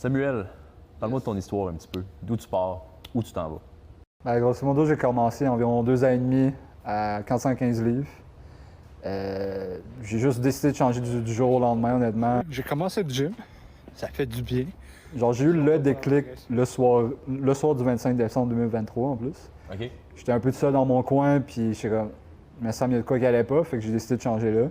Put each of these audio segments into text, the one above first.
Samuel, parle-moi de ton histoire un petit peu. D'où tu pars, où tu t'en vas. Grosso modo, j'ai commencé environ 2 ans et demi à 415 livres. J'ai juste décidé de changer du jour au lendemain, honnêtement. J'ai commencé le gym, ça fait du bien. Genre, j'ai eu le déclic le soir du 25 décembre 2023 en plus. OK. J'étais un peu tout seul dans mon coin, puis je sais comme, il me semble qu'il y a de quoi qui allait pas, fait que j'ai décidé de changer là.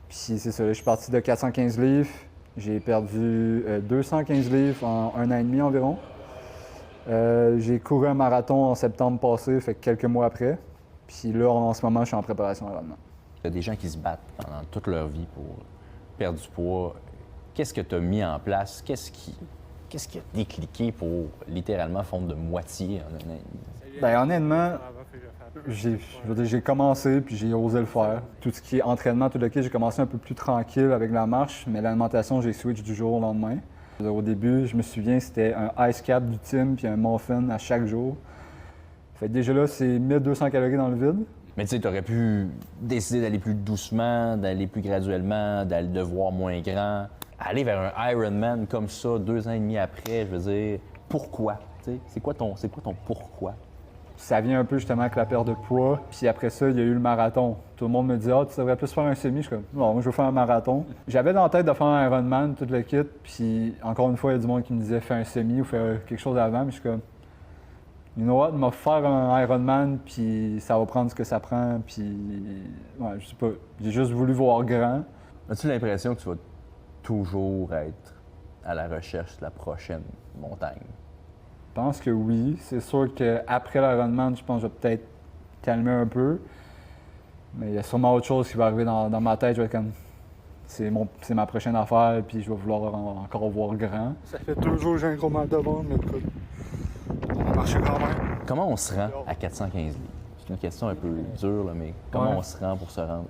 Puis c'est ça, je suis parti de 415 livres, j'ai perdu 215 livres en 1 an et demi environ. J'ai couru un marathon en septembre passé, fait que quelques mois après. Puis là, en ce moment, je suis en préparation Ironman. Il y a des gens qui se battent pendant toute leur vie pour perdre du poids. Qu'est-ce que tu as mis en place? Qu'est-ce qui a décliqué pour littéralement fondre de moitié en un an et demi? Honnêtement, j'ai commencé puis j'ai osé le faire. Tout ce qui est entraînement, tout le kit, j'ai commencé un peu plus tranquille avec la marche, mais l'alimentation, j'ai switch du jour au lendemain. Au début, je me souviens, c'était un ice cap du team puis un muffin à chaque jour. Fait que déjà là, c'est 1200 calories dans le vide. Mais tu sais, tu aurais pu décider d'aller plus doucement, d'aller plus graduellement, d'aller de voir moins grand. Aller vers un Ironman comme ça, 2 ans et demi après, je veux dire, pourquoi? C'est quoi ton pourquoi? Ça vient un peu justement avec la perte de poids. Puis après ça, il y a eu le marathon. Tout le monde me dit « Ah, tu devrais plus faire un semi. » Je suis comme « Non, moi, je veux faire un marathon. » J'avais dans la tête de faire un Ironman, tout le kit. Puis encore une fois, il y a du monde qui me disait « Fais un semi ou fais quelque chose avant. » Mais je suis comme « You know what? M'a faire un Ironman, puis ça va prendre ce que ça prend. » Puis, ouais, je sais pas. J'ai juste voulu voir grand. As-tu l'impression que tu vas toujours être à la recherche de la prochaine montagne? Je pense que oui. C'est sûr qu'après l'Ironman, je pense que je vais peut-être calmer un peu. Mais il y a sûrement autre chose qui va arriver dans ma tête. Je vais être comme, c'est ma prochaine affaire, puis je vais vouloir encore voir grand. Ça fait 2 jours que j'ai un gros mal de ventre, mais écoute, on va marcher quand même. Comment on se rend à 415 livres? C'est une question un peu dure, là, mais comment Ouais. on se rend pour se rendre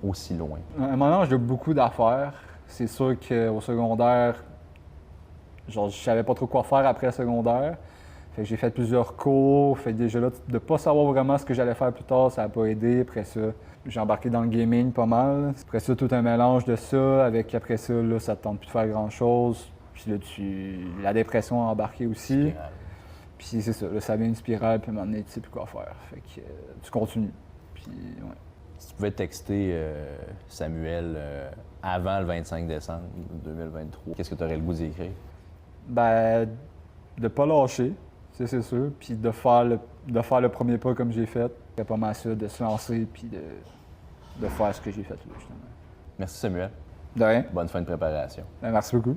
aussi loin? À un moment, j'ai beaucoup d'affaires. C'est sûr qu'au secondaire, genre, je savais pas trop quoi faire après le secondaire. Fait que j'ai fait plusieurs cours. Fait que déjà là, de pas savoir vraiment ce que j'allais faire plus tard, ça n'a pas aidé. Après ça, j'ai embarqué dans le gaming pas mal. Après ça, tout un mélange de ça. Avec après ça, là, ça te tente plus de faire grand-chose. Puis là, la dépression a embarqué aussi. Spirale. Puis c'est ça, là, ça devient une spirale, puis à un moment donné, tu sais plus quoi faire. Fait que tu continues. Puis, ouais. Si tu pouvais texter Samuel avant le 25 décembre 2023, qu'est-ce que tu aurais le goût d'écrire? Ben, de pas lâcher, c'est sûr, puis de faire le premier pas comme j'ai fait. C'est pas mal ça, de se lancer, puis de faire ce que j'ai fait là, justement. Merci Samuel. De rien. Bonne fin de préparation. Ben, merci beaucoup.